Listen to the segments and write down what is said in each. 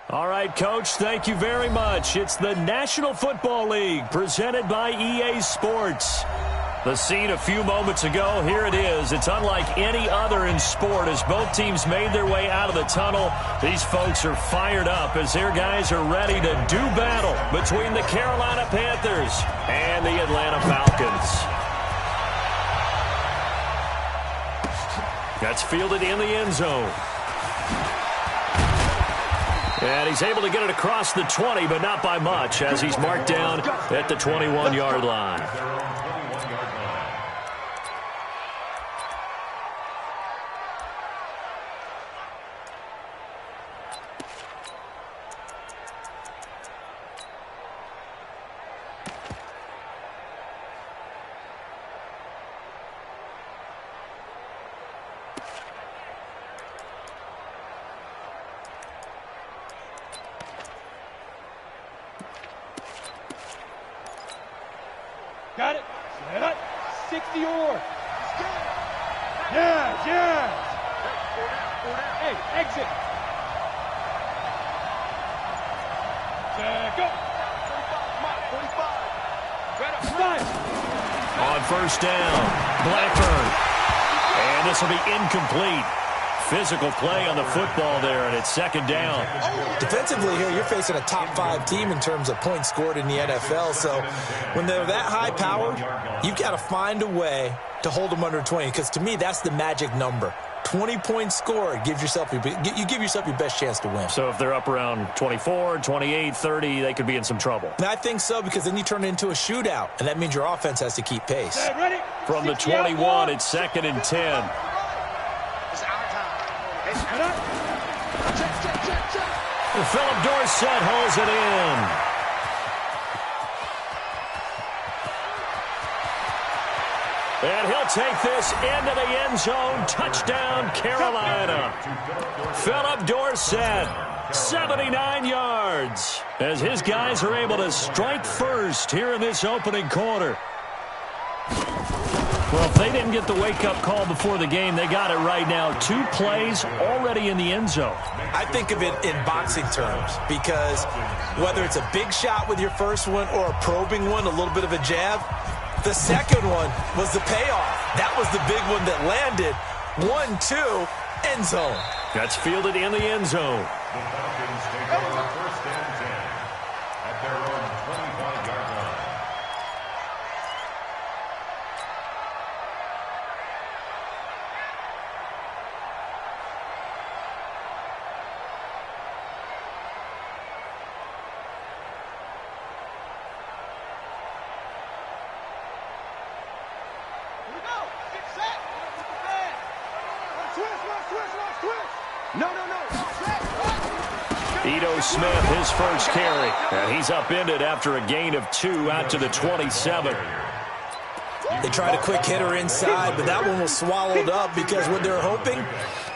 All right, Coach, thank you very much. It's the National Football League presented by EA Sports. The scene a few moments ago, here it is. It's unlike any other in sport as both teams made their way out of the tunnel. These folks are fired up as their guys are ready to do battle between the Carolina Panthers and the Atlanta Falcons. That's fielded in the end zone. And he's able to get it across the 20, but not by much as he's marked down at the 21-yard line. Got it. Set up. 60 or. Yes. Hey, exit. Set, go. 45. Stop. On first down, Blackburn. And this will be incomplete. Physical play on the football there, and it's second down. Defensively here, you're facing a top-5 team in terms of points scored in the NFL. So when they're that high-powered, you've got to find a way to hold them under 20. Because to me, that's the magic number. 20 points scored gives yourself you give yourself your best chance to win. So if they're up around 24, 28, 30, they could be in some trouble. And I think so, because then you turn it into a shootout, and that means your offense has to keep pace. Ready? From the 21, it's second and 10. Philip Dorsett holds it in. And he'll take this into the end zone. Touchdown, Carolina. Philip Dorsett, 79 yards, as his guys are able to strike first here in this opening quarter. Well, if they didn't get the wake-up call before the game, they got it right now. 2 plays already in the end zone. I think of it in boxing terms, because whether it's a big shot with your first one or a probing one, a little bit of a jab, the second one was the payoff. That was the big one that landed. 1-2, end zone. That's fielded in the end zone. The Falcons take over first and 10 at their own 25-yard line. Ito Smith, his first carry. And he's upended after a gain of 2 out to the 27. They tried a quick hitter inside, but that one was swallowed up because what they're hoping,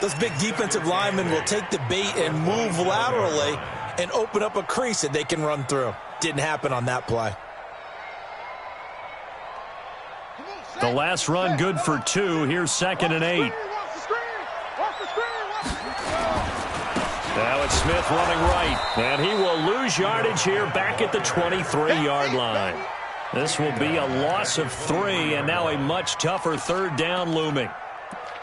those big defensive linemen will take the bait and move laterally and open up a crease that they can run through. Didn't happen on that play. The last run good for 2. Here's second and 8. Now it's Smith running right, and he will lose yardage here back at the 23-yard line. This will be a loss of 3, and now a much tougher third down looming.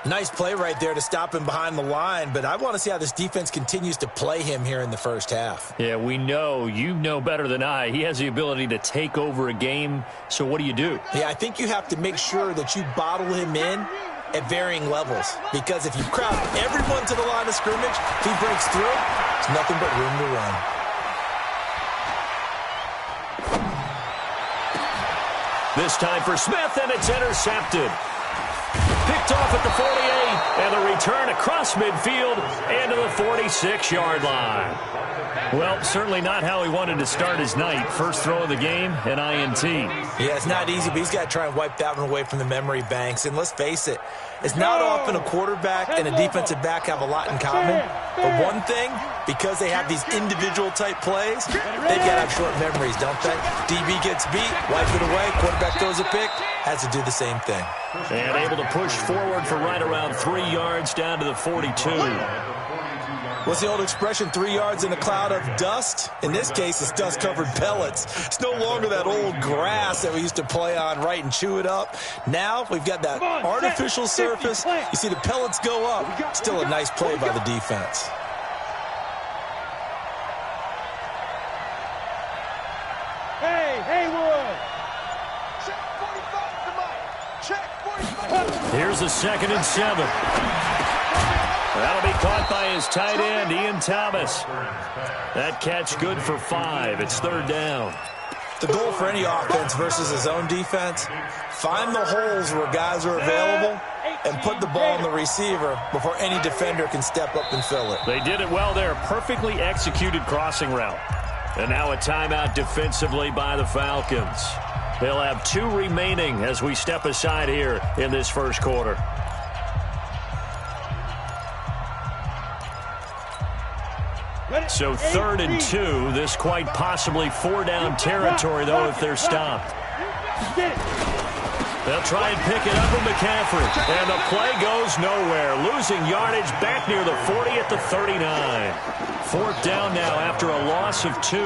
Nice play right there to stop him behind the line, but I want to see how this defense continues to play him here in the first half. Yeah, we know. You know better than I. He has the ability to take over a game, so what do you do? Yeah, I think you have to make sure that you bottle him in at varying levels, because if you crowd everyone to the line of scrimmage, if he breaks through, it's nothing but room to run. This time for Smith, and it's intercepted. Picked off at the 48, and the return across midfield and to the 46-yard line. Well, certainly not how he wanted to start his night. First throw of the game, an INT. Yeah, it's not easy, but he's got to try and wipe that one away from the memory banks. And let's face it, it's not often a quarterback and a defensive back have a lot in common. But one thing, because they have these individual type plays, they've got to have short memories, don't they? DB gets beat, wipe it away, quarterback throws a pick, has to do the same thing. And able to push forward for right around 3 yards down to the 42. What's the old expression, 3 yards in a cloud of dust? In this case, it's dust-covered pellets. It's no longer that old grass that we used to play on, right, and chew it up. Now we've got that artificial surface. You see the pellets go up. Still a nice play by the defense. Hey, Haywood! Here's a 2nd and 7. That'll be caught by his tight end, Ian Thomas. That catch good for 5. It's 3rd down. The goal for any offense versus his own defense, find the holes where guys are available and put the ball in the receiver before any defender can step up and fill it. They did it well there. Perfectly executed crossing route. And now a timeout defensively by the Falcons. They'll have 2 remaining as we step aside here in this first quarter. So 3rd and 2. This quite possibly 4-down territory, though, if they're stopped. They'll try and pick it up with McCaffrey. And the play goes nowhere. Losing yardage back near the 40 at the 39. 4th down now after a loss of 2.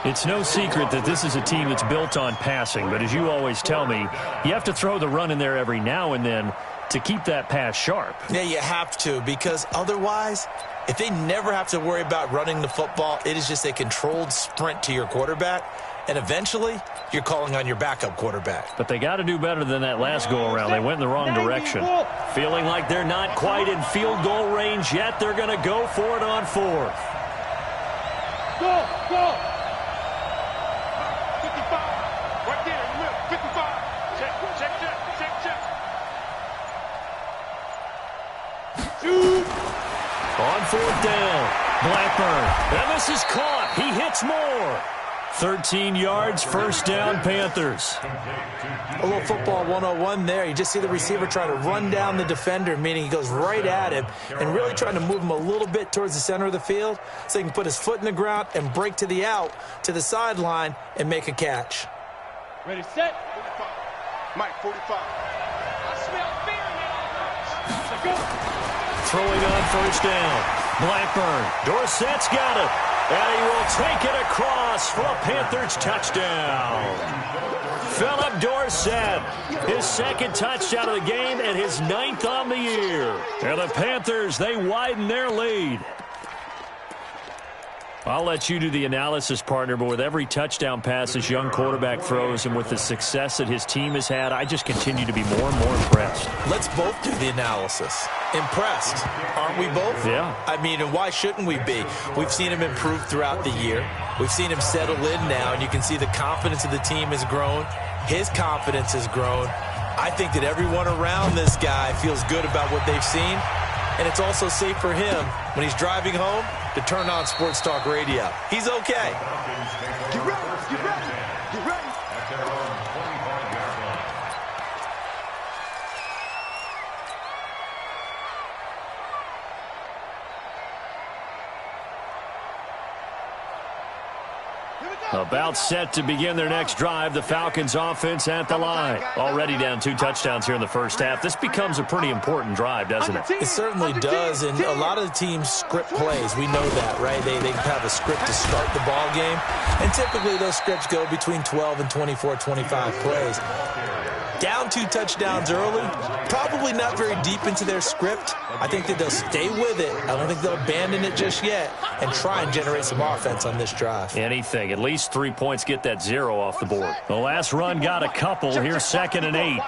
It's no secret that this is a team that's built on passing, but as you always tell me, you have to throw the run in there every now and then to keep that pass sharp. Yeah, you have to, because otherwise, if they never have to worry about running the football, it is just a controlled sprint to your quarterback, and eventually, you're calling on your backup quarterback. But they got to do better than that last go-around. They went in the wrong direction. Feeling like they're not quite in field goal range yet, they're going to go for it on 4th. Go! 55. Right there, 55. Check. Shoot! On 4th down, Blackburn. And this is caught. He hits more. 13 yards, 1st down, Panthers. A little football 101 there. You just see the receiver trying to run down the defender, meaning he goes right at him and really trying to move him a little bit towards the center of the field so he can put his foot in the ground and break to the out, to the sideline, and make a catch. Ready, set. 45. Mike, 45. I smell fear in that offense. Go. Throwing on 1st down. Blackburn. Dorsett's got it. And he will take it across for a Panthers touchdown. Philip Dorsett, his 2nd touchdown of the game and his 9th on the year. And the Panthers, they widen their lead. I'll let you do the analysis, partner, but with every touchdown pass this young quarterback throws and with the success that his team has had, I just continue to be more and more impressed. Let's both do the analysis. Impressed, aren't we both? Yeah. I mean, and why shouldn't we be? We've seen him improve throughout the year. We've seen him settle in now, and you can see the confidence of the team has grown. His confidence has grown. I think that everyone around this guy feels good about what they've seen, and it's also safe for him when he's driving home to turn on Sports Talk Radio. He's okay. Get ready. At their own 25-yard line. About set to begin their next drive, the Falcons offense at the line. Already down 2 touchdowns here in the first half. This becomes a pretty important drive, doesn't it? It certainly does, and a lot of the teams script plays. We know that, right? They have a script to start the ball game, and typically those scripts go between 12 and 24, 25 plays. Down 2 touchdowns early, probably not very deep into their script. I think that they'll stay with it. I don't think they'll abandon it just yet and try and generate some offense on this drive. Anything. At least 3 points, get that 0 off the board. The last run got a couple. Here's 2nd and 8.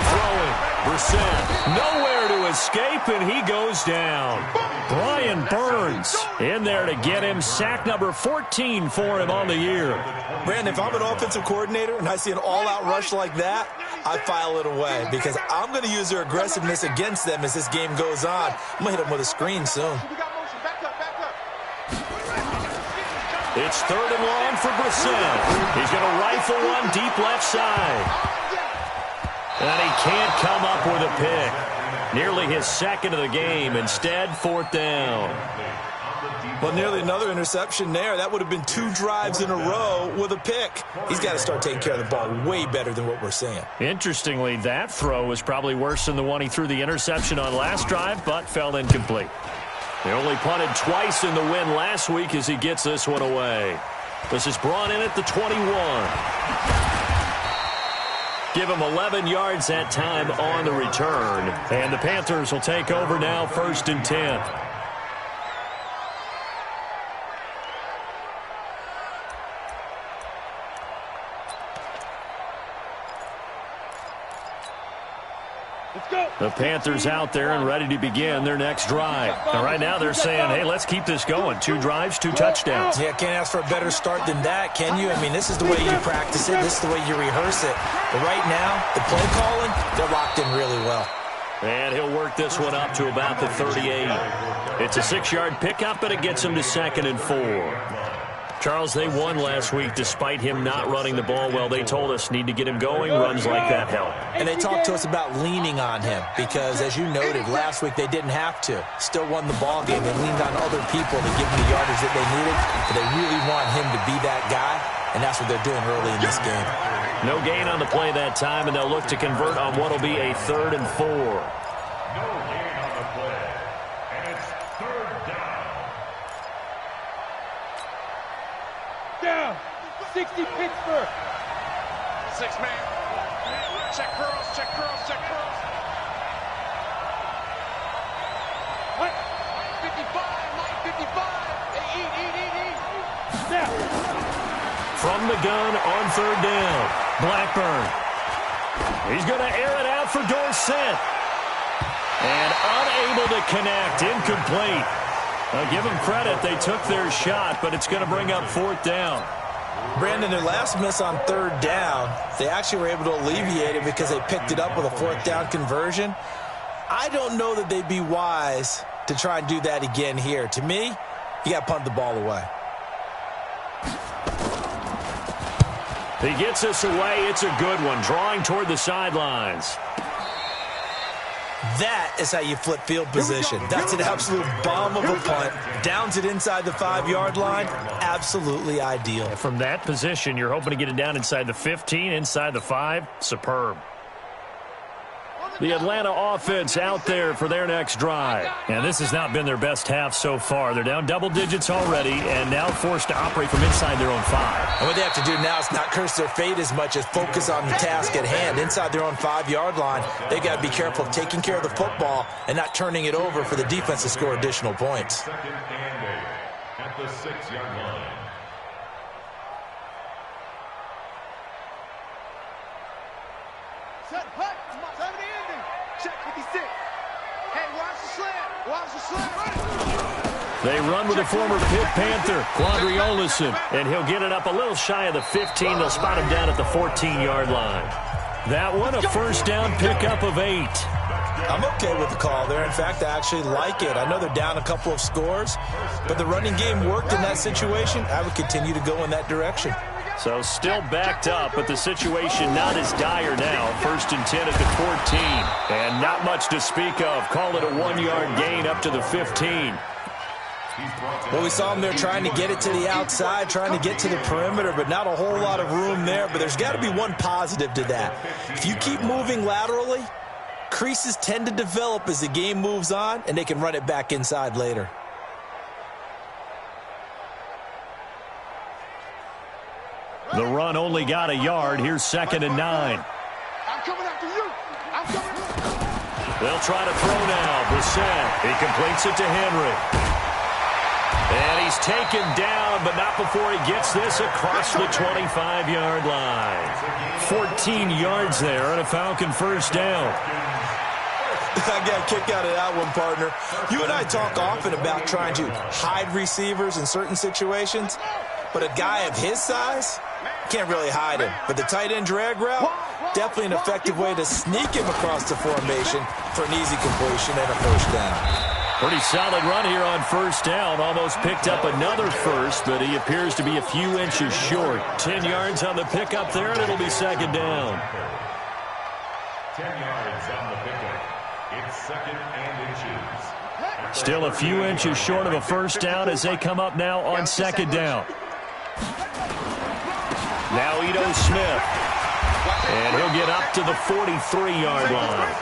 Throwing. Brissett. Nowhere to escape, and he goes down. Brian Burns in there to get him. Sack number 14 for him on the year. Brandon, if I'm an offensive coordinator and I see an all-out rush like that, I file it away because I'm going to use their aggressiveness against them as this game goes on. I'm going to hit them with a screen soon. It's 3rd and long for Brissett. He's going to rifle one deep left side. And he can't come up with a pick. Nearly his 2nd of the game. Instead, 4th down. Well, nearly another interception there. That would have been 2 drives in a row with a pick. He's got to start taking care of the ball way better than what we're seeing. Interestingly, that throw was probably worse than the one he threw the interception on last drive, but fell incomplete. They only punted twice in the win last week as he gets this one away. This is brought in at the 21. Give him 11 yards that time on the return. And the Panthers will take over now, 1st and 10. The Panthers out there and ready to begin their next drive. And right now they're saying, hey, let's keep this going. 2 drives, 2 touchdowns. Yeah, can't ask for a better start than that, can you? I mean, this is the way you practice it. This is the way you rehearse it. But right now, the play calling, they're locked in really well. And he'll work this one up to about the 38. It's a 6-yard pickup, but it gets him to 2nd and 4. Charles, they won last week despite him not running the ball well. They told us need to get him going. Runs like that help. And they talked to us about leaning on him because, as you noted, last week they didn't have to. Still won the ball game. They leaned on other people to give them the yardage that they needed. But they really want him to be that guy, and that's what they're doing early in this game. No gain on the play that time, and they'll look to convert on what will be a 3rd and 4. No gain on the play, and it's 3rd down. Down. 60 Pittsburgh. 6-man. Check curls, check curls, check curls. What? 55, Mike 55. Hey, eat. Now. From the gun on 3rd down. Blackburn. He's going to air it out for Dorsett. And unable to connect. Incomplete. I'll give them credit. They took their shot, but it's going to bring up 4th down. Brandon, their last miss on 3rd down, they actually were able to alleviate it because they picked it up with a 4th down conversion. I don't know that they'd be wise to try and do that again here. To me, you got to punt the ball away. He gets this away. It's a good one. Drawing toward the sidelines. That is how you flip field position. That's an absolute bomb of a punt. Downs it inside the 5-yard line. Absolutely ideal. From that position, you're hoping to get it down inside the 15, inside the 5. Superb. The Atlanta offense out there for their next drive. And this has not been their best half so far. They're down double digits already and now forced to operate from inside their own 5. And what they have to do now is not curse their fate as much as focus on the task at hand. Inside their own 5-yard line, they got to be careful of taking care of the football and not turning it over for the defense to score additional points. 2nd and 8 at the 6-yard line. Set, hut. 70 ending. Check 56. Hey, watch the slant. Watch the slant. They run with a former Pitt Panther, Quandre Olison, and he'll get it up a little shy of the 15. They'll spot him down at the 14-yard line. That one, a 1st down pickup of 8. I'm okay with the call there. In fact, I actually like it. I know they're down a couple of scores, but the running game worked in that situation. I would continue to go in that direction. So still backed up, but the situation not as dire now. 1st and 10 at the 14. And not much to speak of. Call it a 1-yard gain up to the 15. Well, we saw him there trying to get it to the outside, trying to get to the perimeter, but not a whole lot of room there. But there's got to be one positive to that. If you keep moving laterally, creases tend to develop as the game moves on, and they can run it back inside later. The run only got a yard. Here's 2nd and 9. I'm coming after you. I'm coming. They'll try to throw now. Brissett. He completes it to Henry. And he's taken down, but not before he gets this across the 25-yard line. 14 yards there on a Falcon 1st down. I got a kick out of that one, partner. You and I talk often about trying to hide receivers in certain situations, but a guy of his size can't really hide him. But the tight end drag route, definitely an effective way to sneak him across the formation for an easy completion and a 1st down. Pretty solid run here on 1st down. Almost picked up another 1st, but he appears to be a few inches short. 10 yards on the pickup there, and it'll be 2nd down. 10 yards on the pickup. It's 2nd and inches. Still a few inches short of a first down as they come up now on second down. Now Ito Smith. And he'll get up to the 43-yard line.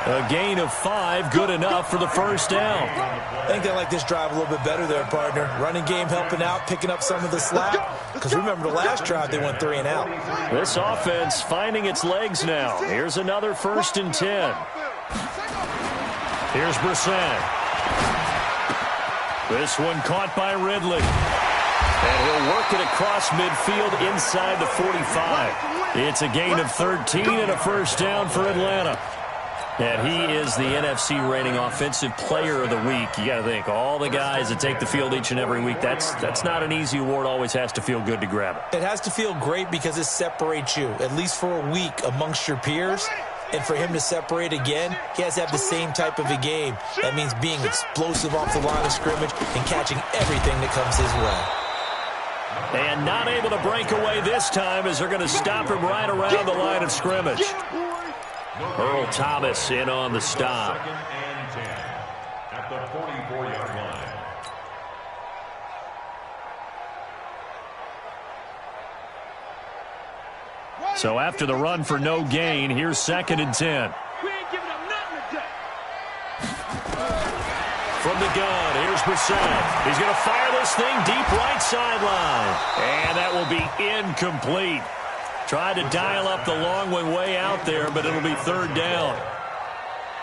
A gain of 5, good enough for the first down. I think they like this drive a little bit better there, partner. Running game helping out, picking up some of the slack. Because remember, the last drive they went 3 and out. This offense finding its legs now. Here's another 1st and 10. Here's Brissett. This one caught by Ridley. And he'll work it across midfield inside the 45. It's a gain of 13 and a first down for Atlanta. And he is the NFC rating offensive player of the week. You got to think, all the guys that take the field each and every week, that's not an easy award. Always has to feel good to grab it. It has to feel great because it separates you, at least for a week, amongst your peers. And for him to separate again, he has to have the same type of a game. That means being explosive off the line of scrimmage and catching everything that comes his way. And not able to break away this time as they're going to stop him right around the line of scrimmage. Earl Thomas in on the stop. 2nd and 10 at the 44-yard line. So after the run for no gain, here's 2nd and 10. We ain't giving up nothing today. From the gun, here's Brissett. He's going to fire this thing deep right sideline. And that will be incomplete. Tried to dial up the long one way out there, but it'll be 3rd down.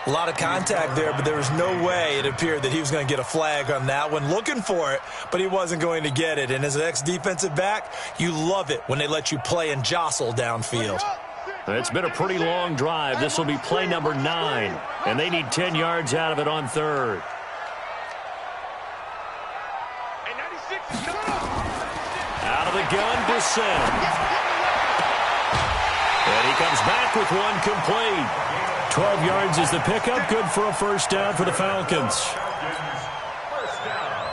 A lot of contact there, but there was no way it appeared that he was going to get a flag on that one. Looking for it, but he wasn't going to get it. And as an ex-defensive back, you love it when they let you play and jostle downfield. It's been a pretty long drive. This will be play number 9, and they need 10 yards out of it on 3rd. Out of the gun, Brissett. And he comes back with one complete. 12 yards is the pickup. Good for a first down for the Falcons. First down.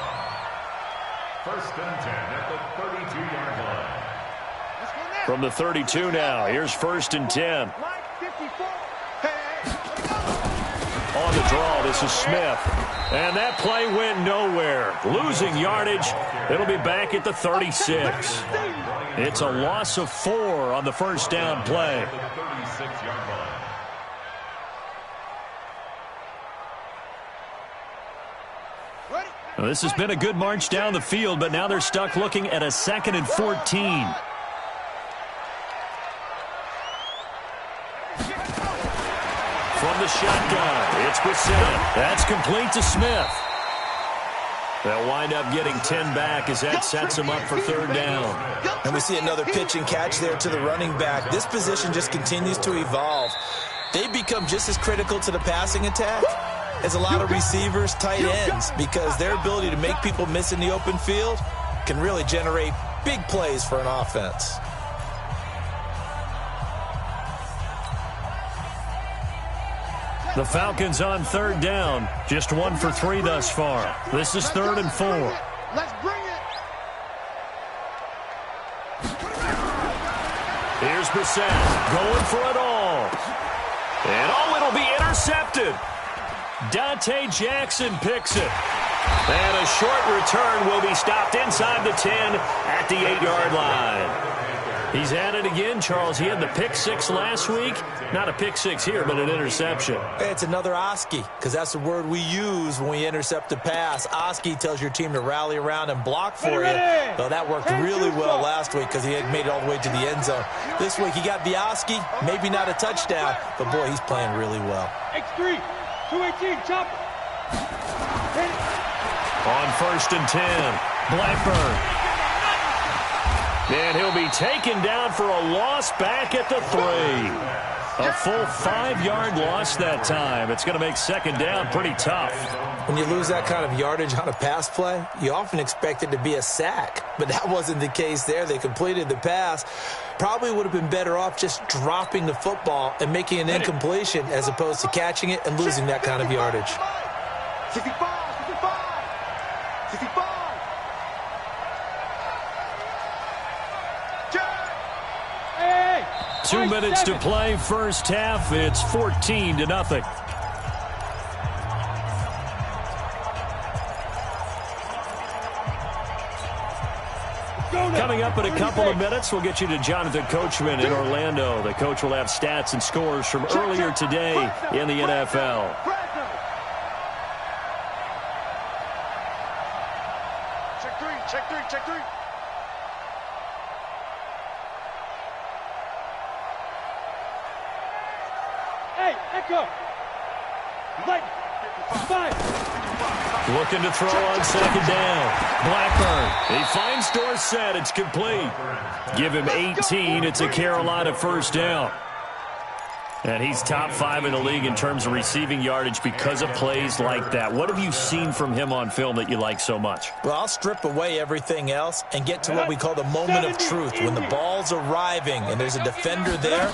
1st and 10 at the 32-yard line. From the 32 now, here's 1st and 10. On the draw, this is Smith. And that play went nowhere. Losing yardage. It'll be back at the 36. It's a loss of 4 on the first down play. Well, this has been a good march down the field, but now they're stuck looking at a 2nd and 14. From the shotgun, it's Brissett. That's complete to Smith. They'll wind up getting 10 back as that sets them up for 3rd down. And we see another pitch and catch there to the running back. This position just continues to evolve. They become just as critical to the passing attack as a lot of receivers, tight ends, because their ability to make people miss in the open field can really generate big plays for an offense. The Falcons on 3rd down. Just 1 for 3 thus far. This is 3rd and 4. Let's bring it. Here's Brissett going for it all. And it'll be intercepted. Dante Jackson picks it. And a short return will be stopped inside the 10 at the 8-yard line. He's at it again, Charles. He had the pick 6 last week. Not a pick 6 here, but an interception. It's another Oski, because that's the word we use when we intercept a pass. Oski tells your team to rally around and block for you. Though that worked really well last week because he had made it all the way to the end zone. This week he got the Oski, maybe not a touchdown, but boy, he's playing really well. X3, 218, chopper. On 1st and 10, Blackburn. And he'll be taken down for a loss back at the 3. A full 5-yard loss that time. It's going to make 2nd down pretty tough. When you lose that kind of yardage on a pass play, you often expect it to be a sack. But that wasn't the case there. They completed the pass. Probably would have been better off just dropping the football and making an incompletion as opposed to catching it and losing that kind of yardage. 65, 65. 2 minutes to play, first half. It's 14-0. Coming up in a couple of minutes, we'll get you to Jonathan Coachman in Orlando. The coach will have stats and scores from earlier today in the NFL. Check three. Hey, echo. Light. Fire. Looking to throw on second down. Blackburn. He finds Dorsett. It's complete. Give him 18. It's a Carolina first down. And he's top 5 in the league in terms of receiving yardage because of plays like that. What have you seen from him on film that you like so much? Well, I'll strip away everything else and get to what we call the moment of truth. When the ball's arriving and there's a defender there,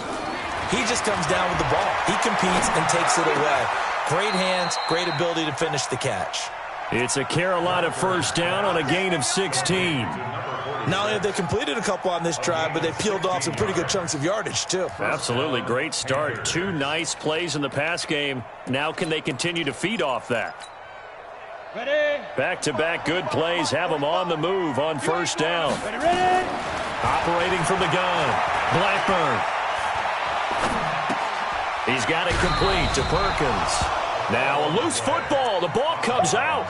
he just comes down with the ball. He competes and takes it away. Great hands, great ability to finish the catch. It's a Carolina first down on a gain of 16. Not only have they completed a couple on this drive, but they peeled off some pretty good chunks of yardage, too. Absolutely. Great start. 2 nice plays in the pass game. Now can they continue to feed off that? Ready. Back-to-back good plays have them on the move on first down. Ready. Operating from the gun. Blackburn. He's got it complete to Perkins. Now a loose football. The ball comes out.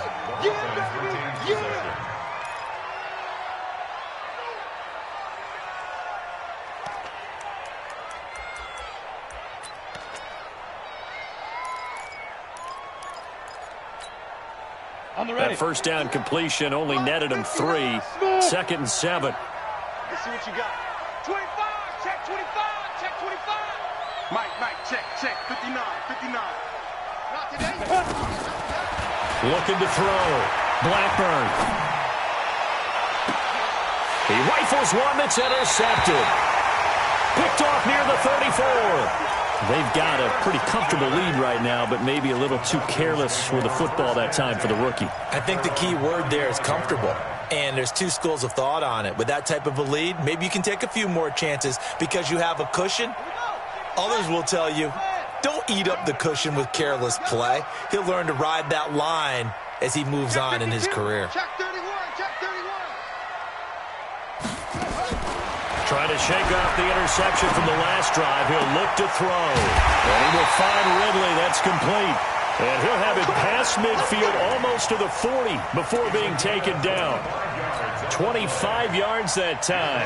That first down completion only netted him 3. 2nd and 7. Let's see what you got. 25. Check 25. Check 25. Mike, check. 59. Not today. Looking to throw. Blackburn. He rifles one that's intercepted. Picked off near the 34. They've got a pretty comfortable lead right now, but maybe a little too careless with the football that time for the rookie. I think the key word there is comfortable. And there's 2 schools of thought on it. With that type of a lead, maybe you can take a few more chances because you have a cushion. Others will tell you, don't eat up the cushion with careless play. He'll learn to ride that line as he moves on in his career. Check 31. Trying to shake off the interception from the last drive. He'll look to throw. And he will find Ridley. That's complete. And he'll have it past midfield almost to the 40 before being taken down. 25 yards that time.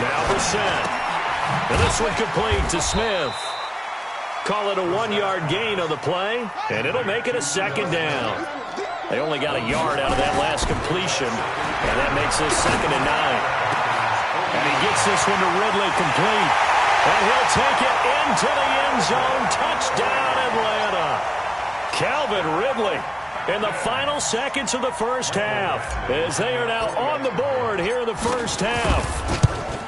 Now Brissett. And this one complete to Smith. Call it a 1-yard gain on the play. And it'll make it a 2nd down. They only got a yard out of that last completion, and that makes this 2nd and 9. And he gets this one to Ridley complete. And he'll take it into the end zone. Touchdown, Atlanta. Calvin Ridley in the final seconds of the first half, as they are now on the board here in the first half.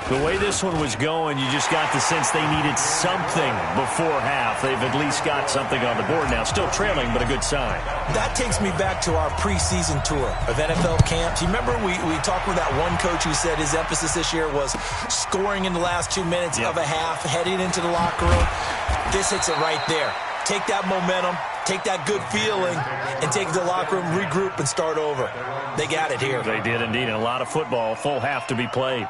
The way this one was going, you just got the sense they needed something before half. They've at least got something on the board now. Still trailing, but a good sign. That takes me back to our preseason tour of NFL camps. You remember we talked with that one coach who said his emphasis this year was scoring in the last 2 minutes of a half, heading into the locker room. This hits it right there. Take that momentum, take that good feeling, and take it to the locker room, regroup, and start over. They got it here. They did indeed, and a lot of football, full half to be played.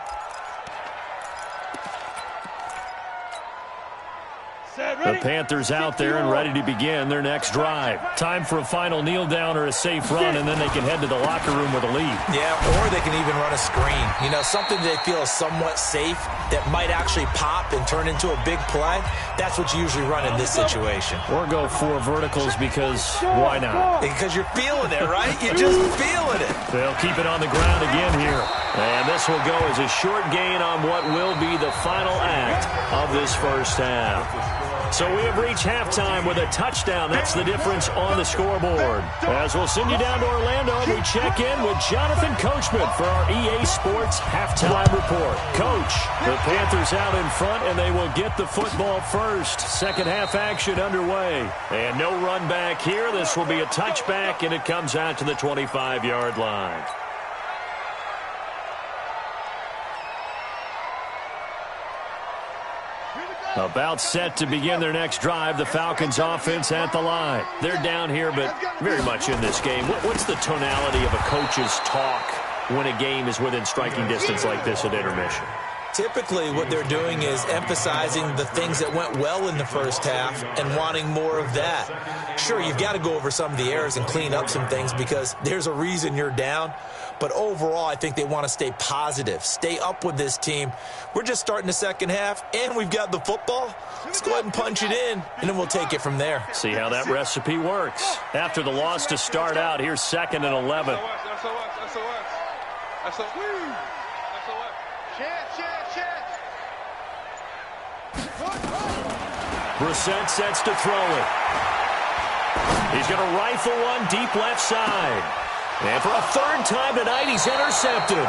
The Panthers out there and ready to begin their next drive. Time for a final kneel down or a safe run, and then they can head to the locker room with a lead. Yeah, or they can even run a screen. You know, something they feel is somewhat safe that might actually pop and turn into a big play. That's what you usually run in this situation. Or go 4 verticals because why not? Because you're feeling it, right? You're just feeling it. They'll keep it on the ground again here. And this will go as a short gain on what will be the final act of this first half. So we have reached halftime with a touchdown. That's the difference on the scoreboard. As we'll send you down to Orlando, we check in with Jonathan Coachman for our EA Sports Halftime Report. Coach, the Panthers out in front, and they will get the football first. Second half action underway. And no run back here. This will be a touchback, and it comes out to the 25-yard line. About set to begin their next drive. The Falcons offense at the line. They're down here, but very much in this game. What's the tonality of a coach's talk when a game is within striking distance like this at intermission? Typically, what they're doing is emphasizing the things that went well in the first half and wanting more of that. Sure, you've got to go over some of the errors and clean up some things because there's a reason you're down. But overall, I think they want to stay positive, stay up with this team. We're just starting the second half, and we've got the football. Let's go ahead and punch it in, and then we'll take it from there. See how that recipe works. After the loss to start out, here's 2nd and 11. Brissett sets to throw it. He's going to rifle one deep left side. And for a third time tonight, he's intercepted.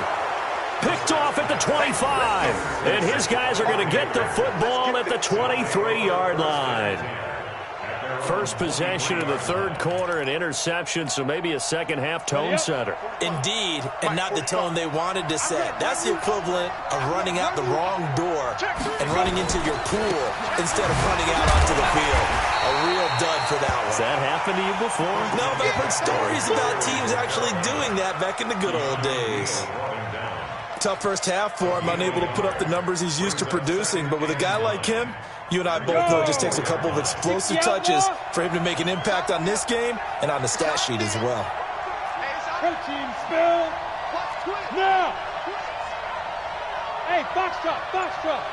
Picked off at the 25. And his guys are going to get the football at the 23-yard line. First possession of the third quarter, an interception, so maybe a second-half tone setter. Indeed, and not the tone they wanted to set. That's the equivalent of running out the wrong door and running into your pool instead of running out onto the field. A real dud for that one. Has that happened to you before? No, but I've heard stories about teams actually doing that back in the good old days. Tough first half for him, unable to put up the numbers he's used to producing. But with a guy like him, you and I both know it just takes a couple of explosive touches for him to make an impact on this game and on the stat sheet as well. Protein spill. Now. Hey, box drop, box drop.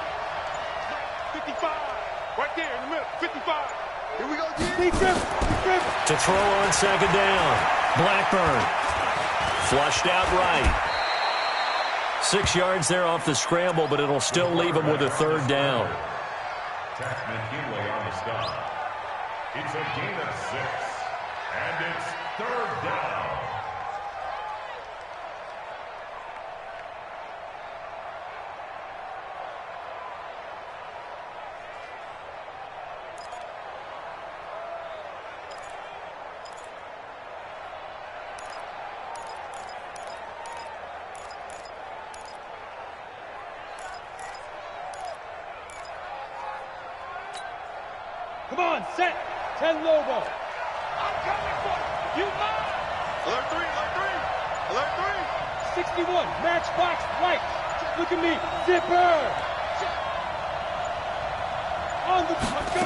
55. Right there in the middle. 55. Here we go, Deep dribble. To throw on second down. Blackburn. Flushed out right. 6 yards there off the scramble, but it'll still leave him with a third down. McKinley on the stop. It's a gain of 6, and it's 3rd down. Come on, set. 10 Lobo. I'm coming for you. You mine. Alert 3, alert 3. Alert 3. 61, matchbox right. Look at me. Zipper. On the go.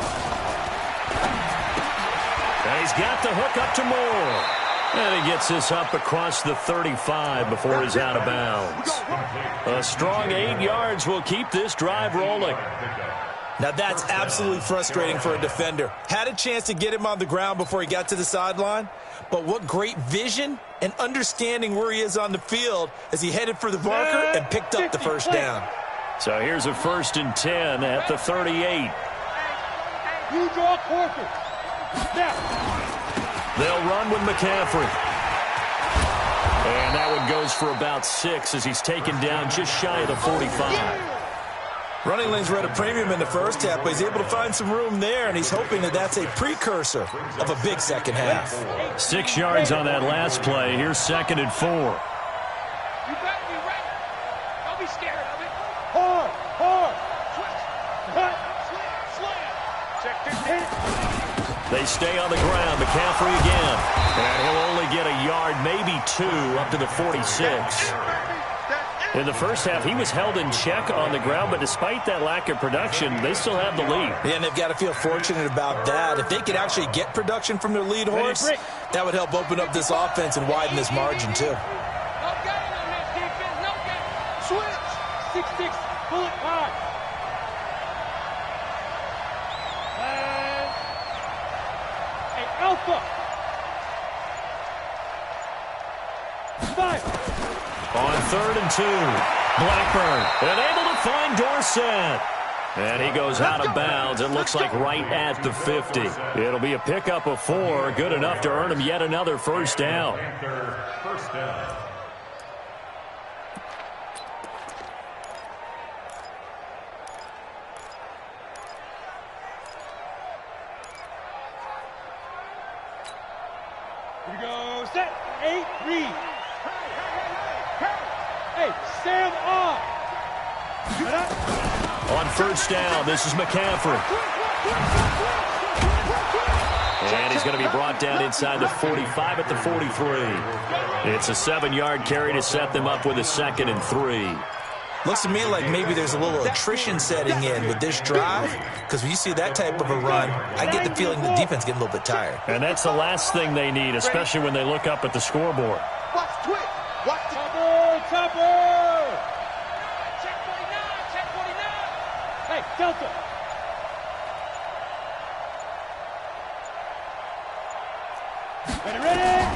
And he's got the hook up to Moore. And he gets this up across the 35 before he's out of bounds. A strong 8 yards will keep this drive rolling. Now that's absolutely frustrating for a defender. Had a chance to get him on the ground before he got to the sideline, but what great vision and understanding where he is on the field as he headed for the marker and picked up the first down. So here's a 1st and 10 at the 38. You draw Corker. Now. They'll run with McCaffrey. And that one goes for about 6 as he's taken down just shy of the 45. Running lanes were at a premium in the first half, but he's able to find some room there, and he's hoping that that's a precursor of a big second half. 6 yards on that last play. Here's 2nd and 4. You better be ready. Don't be scared of it. Hard. Slam. Check 15. They stay on the ground. McCaffrey again. And he'll only get a yard, maybe 2, up to the 46. In the first half, he was held in check on the ground, but despite that lack of production, they still have the lead. Yeah, and they've got to feel fortunate about that. If they could actually get production from their lead horse, that would help open up this offense and widen this margin, too. No game on this defense. No game. Switch. 6-6, bullet high. And a alpha. 5. On 3rd and 2, Blackburn unable to find Dorsett. And he goes out of bounds. It looks like right at the 50. It'll be a pickup of 4, good enough to earn him yet another first down. First down. Here we go. Set. 8, read. Hey, Sam on. On first down, this is McCaffrey. And he's going to be brought down inside the 45 at the 43. It's a 7-yard carry to set them up with a 2nd and 3. Looks to me like maybe there's a little attrition setting in with this drive, because when you see that type of a run, I get the feeling the defense getting a little bit tired. And that's the last thing they need, especially when they look up at the scoreboard. Watch twitch. Watch the Chopper! Check 49, check 49. Hey, Delta. Ready?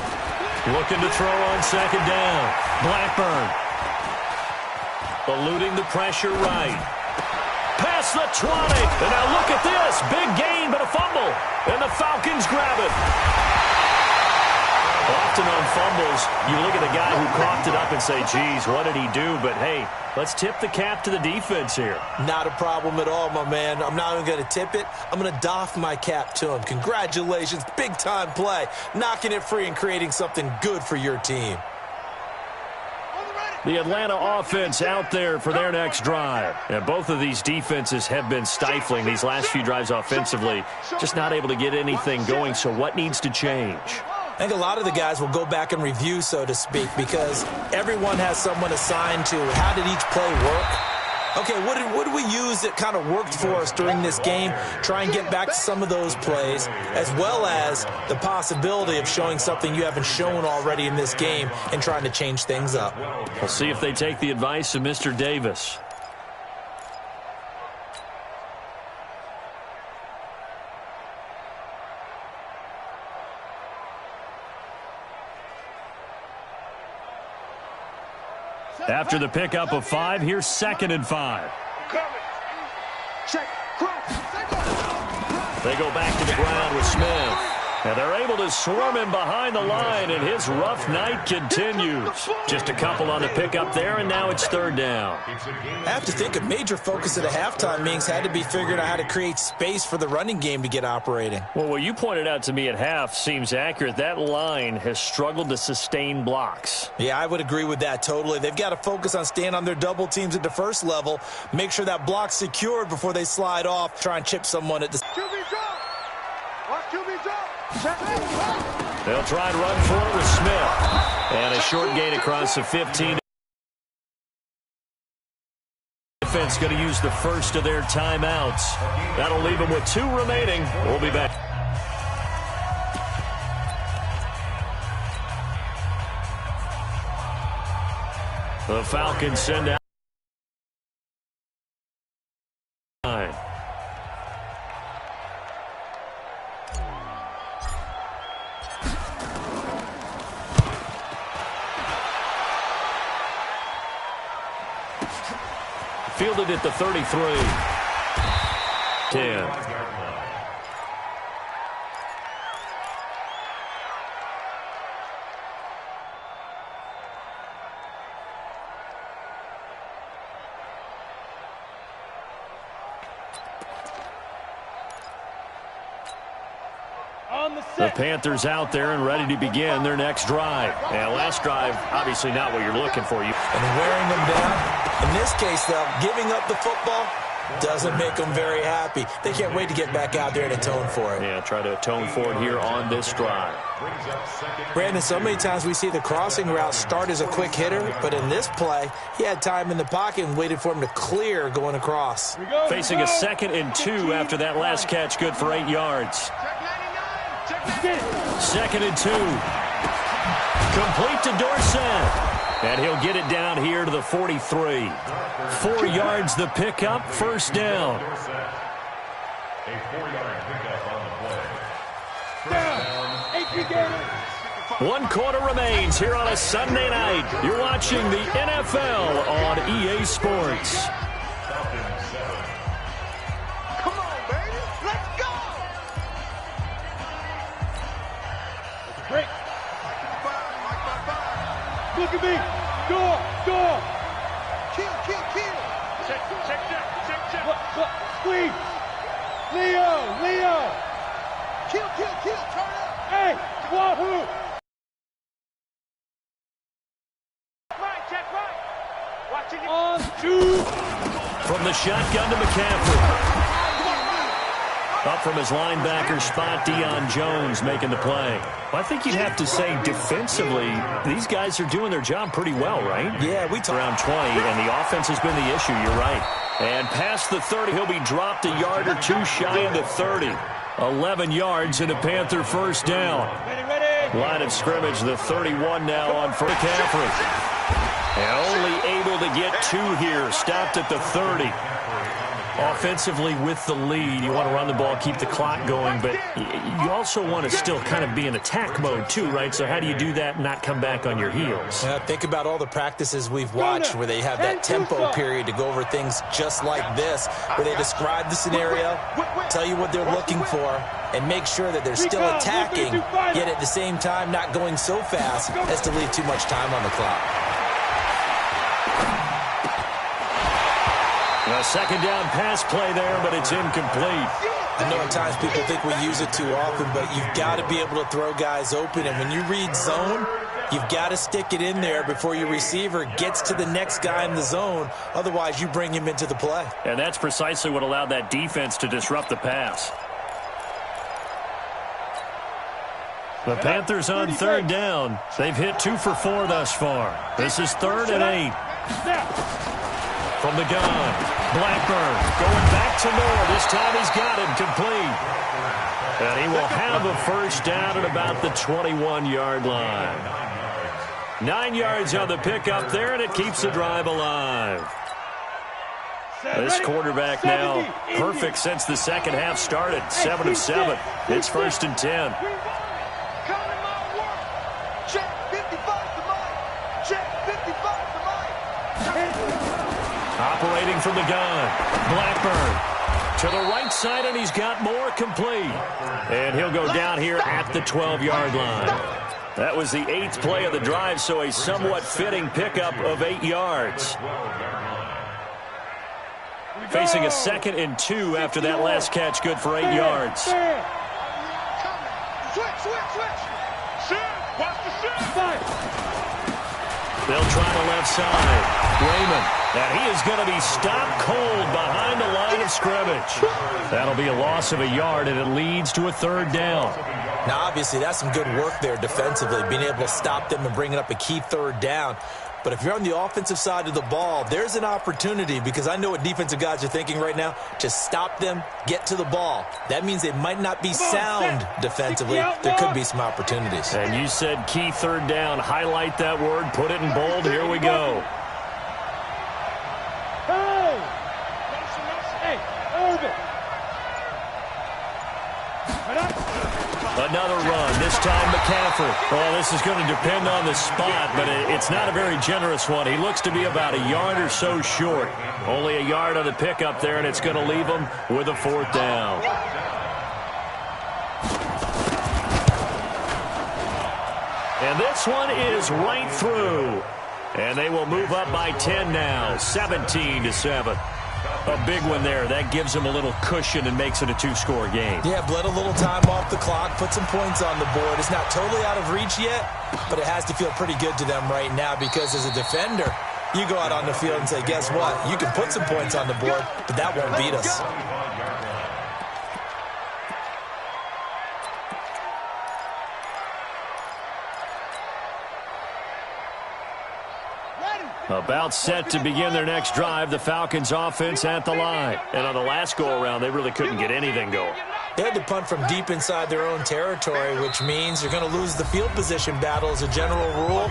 Looking to throw on 2nd down. Blackburn. Eluding the pressure right. Past the 20. And now look at this. Big gain, but a fumble. And the Falcons grab it. Often on fumbles, you look at the guy who coughed it up and say, geez, what did he do? But, hey, let's tip the cap to the defense here. Not a problem at all, my man. I'm not even going to tip it. I'm going to doff my cap to him. Congratulations. Big-time play. Knocking it free and creating something good for your team. The Atlanta offense out there for their next drive. And both of these defenses have been stifling these last few drives offensively. Just not able to get anything going, so what needs to change? I think a lot of the guys will go back and review, so to speak, because everyone has someone assigned to how did each play work. Okay, what did we use that kind of worked for us during this game? Try and get back to some of those plays, as well as the possibility of showing something you haven't shown already in this game and trying to change things up. We'll see if they take the advice of Mr. Davis. After the pickup of 5, here's 2nd and 5. check. They go back to the ground with Smith. And they're able to swarm him behind the line, and his rough night continues. Just a couple on the pickup there, and now it's 3rd down. I have to think a major focus of the halftime meetings had to be figuring out how to create space for the running game to get operating. Well, what you pointed out to me at half seems accurate. That line has struggled to sustain blocks. Yeah, I would agree with that totally. They've got to focus on staying on their double teams at the first level, make sure that block's secured before they slide off, try and chip someone at the... QB drop. Watch QB drop. They'll try and run for it with Smith. And a short gain across the 15. Defense going to use the first of their timeouts. That'll leave them with 2 remaining. We'll be back. The Falcons send out. Fielded at the 33. 10. The Panthers out there and ready to begin their next drive. And last drive, obviously not what you're looking for. And wearing them down. In this case, though, giving up the football doesn't make them very happy. They can't wait to get back out there and atone for it. Yeah, try to atone for it here on this drive. Brandon, so many times we see the crossing route start as a quick hitter, but in this play, he had time in the pocket and waited for him to clear going across. Facing a 2nd and 2 after that last catch, good for 8 yards. 2nd and 2. Complete to Dorsett. And he'll get it down here to the 43. 4 yards the pickup, 1st down. A 4-yard pickup on the play. 1 quarter remains here on a Sunday night. You're watching the NFL on EA Sports. Come on, baby. Let's go. Break. Look at me. Door. Kill. Check. What? Squeeze. Leo. Kill. Turn up. Hey, Wahoo. Right. Watching it. On 2. from the shotgun to McCaffrey. Up from his linebacker spot, Deion Jones making the play. Well, I think you'd have to say defensively, these guys are doing their job pretty well, right? Yeah, we talk around 20, and the offense has been the issue. You're right. And past the 30, he'll be dropped a yard or two shy of the 30. 11 yards and a Panther first down. Line of scrimmage, the 31 now on for McCaffrey. And only able to get 2 here. Stopped at the 30. Offensively with the lead, you want to run the ball, keep the clock going, but you also want to still kind of be in attack mode too, right? So how do you do that and not come back on your heels? Yeah, think about all the practices we've watched where they have that tempo period to go over things just like this, where they describe the scenario, tell you what they're looking for, and make sure that they're still attacking, yet at the same time not going so fast as to leave too much time on the clock. A second down pass play there, but it's incomplete. I know at times people think we use it too often, but you've got to be able to throw guys open. And when you read zone, you've got to stick it in there before your receiver gets to the next guy in the zone. Otherwise, you bring him into the play. And that's precisely what allowed that defense to disrupt the pass. The Panthers on third down. They've hit 2 for 4 thus far. This is 3rd and 8. From the gun, Blackburn going back to Moore. This time he's got it complete. And he will have a first down at about the 21-yard line. 9 yards on the pickup there, and it keeps the drive alive. This quarterback now perfect since the second half started. 7 of 7. It's 1st and 10. Operating from the gun, Blackburn to the right side, and he's got more complete. And he'll go down here at the 12-yard line. That was the 8th play of the drive, so a somewhat fitting pickup of 8 yards. Facing a 2nd and 2 after that last catch, good for 8 yards. They'll try the left side. Raymond, and he is going to be stopped cold behind the line of scrimmage. That'll be a loss of a yard, and it leads to a 3rd down. Now, obviously, that's some good work there defensively, being able to stop them and bringing up a key 3rd down. But if you're on the offensive side of the ball, there's an opportunity, because I know what defensive guys are thinking right now. Just stop them, get to the ball. That means they might not be sound defensively. There could be some opportunities. And you said key 3rd down. Highlight that word. Put it in bold. Here we go. Another run, this time McCaffrey. Well, this is going to depend on the spot, but it's not a very generous one. He looks to be about a yard or so short. Only a yard on the pickup there, and it's going to leave him with a 4th down. And this one is right through. And they will move up by 10 now, 17-7. A big one there. That gives them a little cushion and makes it a 2-score game. Yeah, bled a little time off the clock, put some points on the board. It's not totally out of reach yet, but it has to feel pretty good to them right now, because as a defender, you go out on the field and say, guess what? You can put some points on the board, but that won't beat us. About set to begin their next drive, the Falcons offense at the line. And on the last go-around, they really couldn't get anything going. They had to punt from deep inside their own territory, which means you're going to lose the field position battle as a general rule.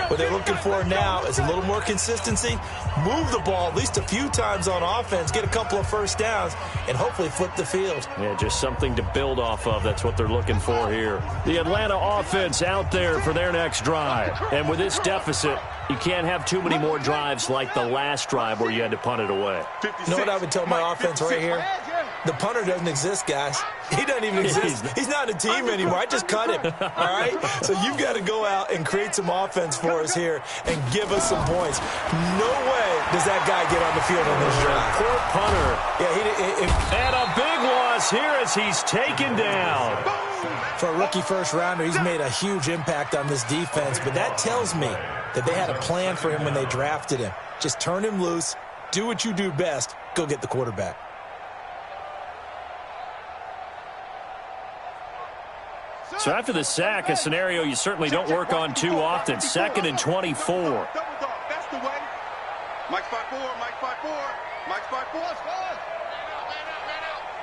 What they're looking for now is a little more consistency, move the ball at least a few times on offense, get a couple of first downs, and hopefully flip the field. Yeah, just something to build off of. That's what they're looking for here. The Atlanta offense out there for their next drive. And with this deficit, you can't have too many more drives like the last drive where you had to punt it away. You know what I would tell my offense right here? The punter doesn't exist, guys. He doesn't even exist. He's not a team anymore. I just cut him, all right? So you've got to go out and create some offense for us here and give us some points. No way does that guy get on the field on this drive. Poor punter. Yeah, and a big loss here as he's taken down. For a rookie first-rounder, he's made a huge impact on this defense, but that tells me that they had a plan for him when they drafted him. Just turn him loose, do what you do best, go get the quarterback. So after the sack, a scenario you certainly don't work on too often. 2nd and 24. Double dog, that's the way. Mike 5-4, Mike 5-4, Mike 5-4.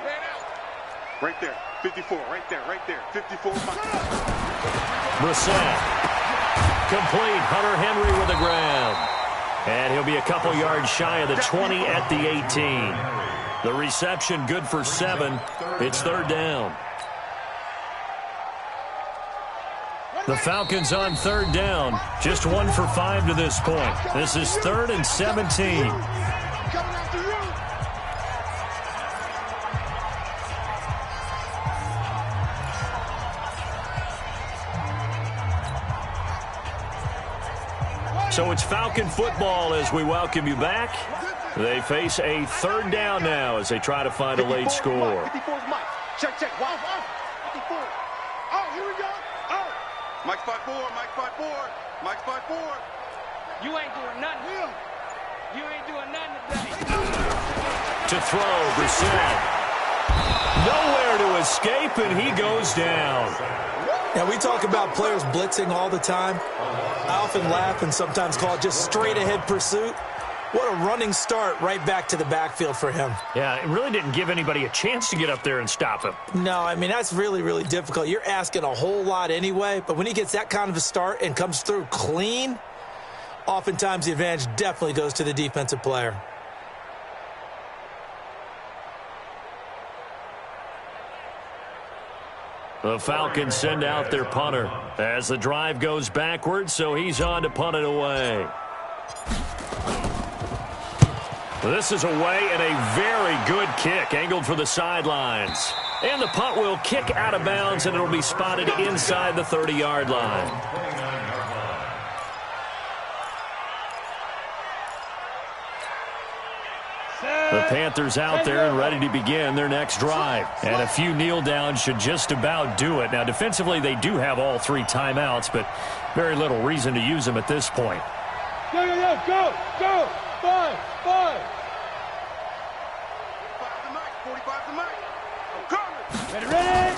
Man out. Right there, 54, right there, 54. Brissett. Complete. Hunter Henry with the ground. And he'll be a couple yards shy of the 20 at the 18. The reception good for 7. It's 3rd down. The Falcons on 3rd down. Just 1 for 5 to this point. This is 3rd and 17. So it's Falcon football as we welcome you back. They face a 3rd down now as they try to find a late score. 54's Mike. Check. Wow. 54. Oh, here we go. Oh. Mike 5-4, Mike 5-4, Mike 5-4. You ain't doing nothing. You ain't doing nothing today. To throw, Brissett. Nowhere to escape, and he goes down. Now, we talk about players blitzing all the time. I often laugh and sometimes call it just straight-ahead pursuit. What a running start right back to the backfield for him. Yeah, it really didn't give anybody a chance to get up there and stop him. No, I mean, that's really, really difficult. You're asking a whole lot anyway, but when he gets that kind of a start and comes through clean, oftentimes the advantage definitely goes to the defensive player. The Falcons send out their punter as the drive goes backwards, so he's on to punt it away. This is away and a very good kick, angled for the sidelines. And the punt will kick out of bounds, and it'll be spotted inside the 30-yard line. The Panthers out there and ready to begin their next drive. And a few kneel downs should just about do it. Now, defensively, they do have all 3 timeouts, but very little reason to use them at this point. Go. 5. 45 to Mike. I'm coming. Ready?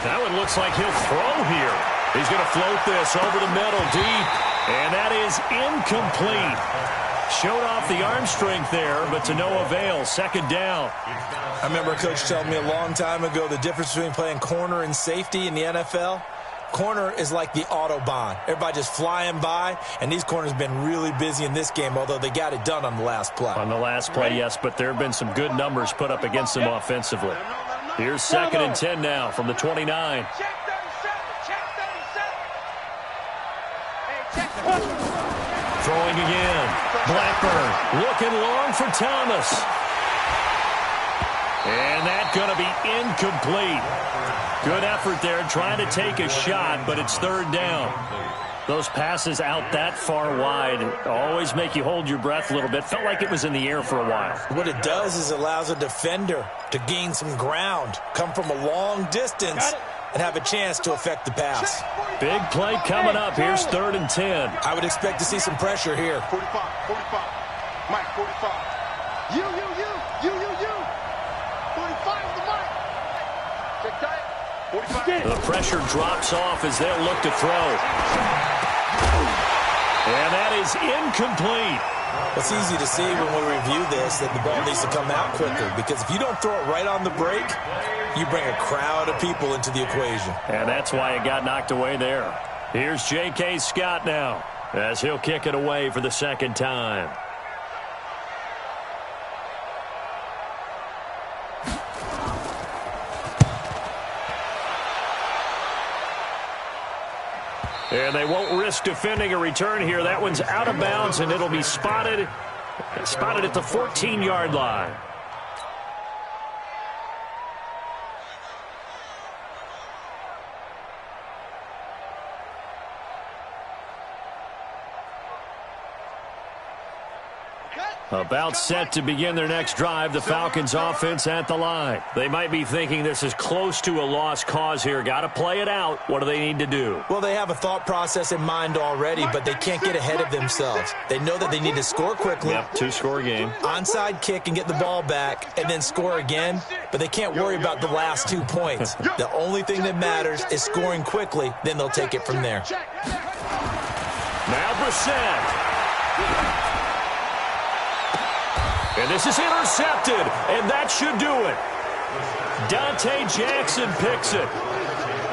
That one looks like he'll throw here. He's going to float this over the middle deep, and that is incomplete. Showed off the arm strength there, but to no avail. 2nd down. I remember a coach telling me a long time ago the difference between playing corner and safety in the NFL. Corner is like the Autobahn. Everybody just flying by, and these corners have been really busy in this game, although they got it done on the last play. On the last play, yes, but there have been some good numbers put up against them offensively. Here's 2nd and 10 now from the 29. Check 37. Throwing again. Blackburn looking long for Thomas. And that's going to be incomplete. Good effort there trying to take a shot, but it's 3rd down. Those passes out that far wide always make you hold your breath a little bit. Felt like it was in the air for a while. What it does is it allows a defender to gain some ground, come from a long distance, and have a chance to affect the pass. Big play coming up. Here's 3rd and 10. I would expect to see some pressure here. 45. Mike, 45. You. 45 to Mike. Check tight. 45. The pressure drops off as they'll look to throw. And that is incomplete. It's easy to see when we review this that the ball needs to come out quicker, because if you don't throw it right on the break, you bring a crowd of people into the equation. And that's why it got knocked away there. Here's J.K. Scott now as he'll kick it away for the 2nd time. And they won't risk defending a return here. That one's out of bounds, and it'll be spotted at the 14-yard line. About set to begin their next drive, the Falcons offense at the line. They might be thinking this is close to a lost cause here. Got to play it out. What do they need to do? Well, they have a thought process in mind already, but they can't get ahead of themselves. They know that they need to score quickly. Yep, two-score game. Onside kick and get the ball back and then score again, but they can't worry about the last 2 points. The only thing that matters is scoring quickly, then they'll take it from there. Now Brissett. And this is intercepted, and that should do it. Dante Jackson picks it.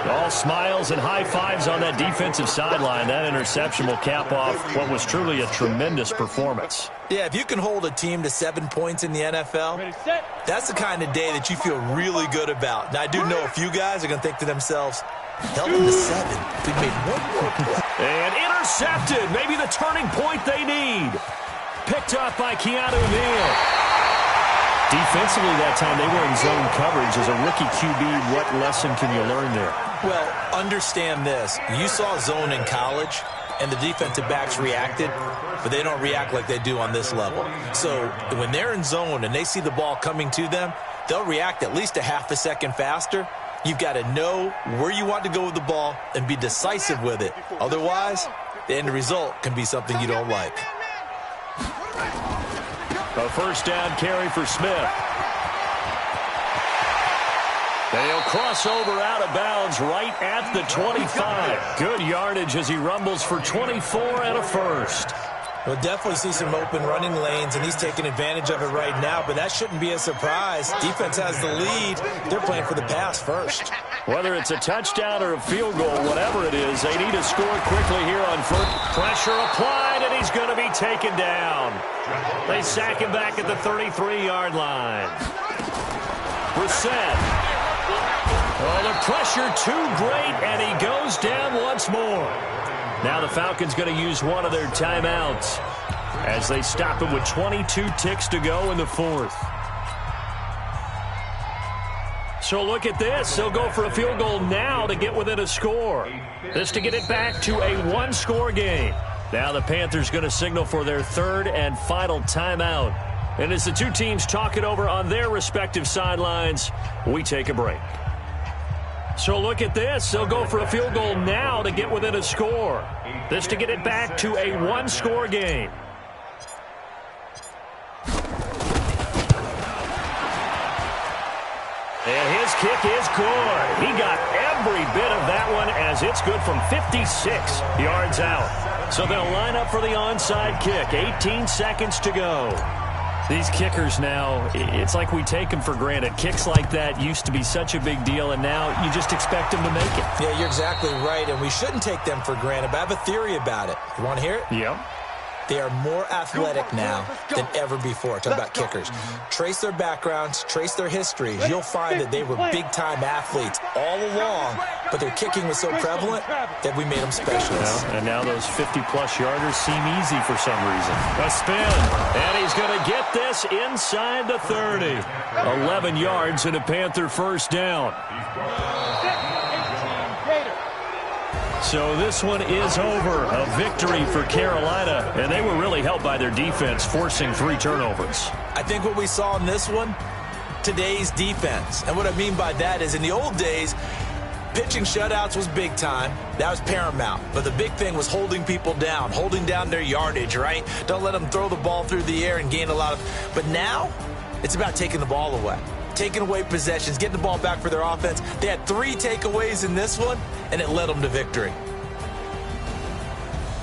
All smiles and high fives on that defensive sideline. That interception will cap off what was truly a tremendous performance. Yeah, if you can hold a team to 7 points in the NFL, that's the kind of day that you feel really good about. Now, I do know a few guys are going to think to themselves, held them to 7. We made one more play. And intercepted. Maybe the turning point they need. Picked up by Keanu Neal. Defensively that time, they were in zone coverage. As a rookie QB, what lesson can you learn there? Well, understand this. You saw zone in college, and the defensive backs reacted, but they don't react like they do on this level. So when they're in zone and they see the ball coming to them, they'll react at least a half a second faster. You've got to know where you want to go with the ball and be decisive with it. Otherwise, the end result can be something you don't like. A first down carry for Smith. They'll cross over out of bounds right at the 25. Good yardage as he rumbles for 24 and a first. We'll definitely see some open running lanes, and he's taking advantage of it right now, but that shouldn't be a surprise. Defense has the lead. They're playing for the pass first. Whether it's a touchdown or a field goal, whatever it is, they need to score quickly here on first. Pressure applied, and he's going to be taken down. They sack him back at the 33-yard line. Brissett. Oh, the pressure too great, and he goes down once more. Now the Falcons going to use one of their timeouts as they stop him with 22 ticks to go in the fourth. So look at this. They'll go for a field goal now to get within a score. This to get it back to a one-score game. Now the Panthers going to signal for their third and final timeout. And as the two teams talk it over on their respective sidelines, we take a break. So look at this. They'll go for a field goal now to get within a score. This to get it back to a one-score game. And his kick is good. He got every bit of that one as it's good from 56 yards out. So they'll line up for the onside kick. 18 seconds to go. These kickers now, it's like we take them for granted. Kicks like that used to be such a big deal, and now you just expect them to make it. Yeah, you're exactly right, and we shouldn't take them for granted, but I have a theory about it. You want to hear it? Yep. They are more athletic now than ever before. Talk about kickers. Trace their backgrounds, trace their histories. You'll find that they were big-time athletes all along, but their kicking was so prevalent that we made them specialists. And now those 50-plus yarders seem easy for some reason. A spin, and he's going to get this inside the 30. 11 yards and a Panther first down. So this one is over. A victory for Carolina, and they were really helped by their defense, forcing 3 turnovers. I think what we saw in this one, today's defense. And what I mean by that is in the old days, pitching shutouts was big time. That was paramount. But the big thing was holding people down, holding down their yardage, right? Don't let them throw the ball through the air and gain a lot of... But now, it's about taking the ball away. Taking away possessions, getting the ball back for their offense. They had 3 takeaways in this one, and it led them to victory.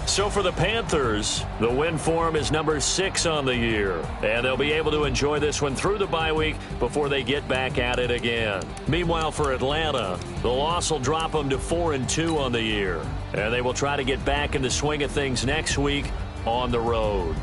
So for the Panthers, the win form is number 6 on the year. And they'll be able to enjoy this one through the bye week before they get back at it again. Meanwhile, for Atlanta, the loss will drop them to 4-2 on the year. And they will try to get back in the swing of things next week on the road.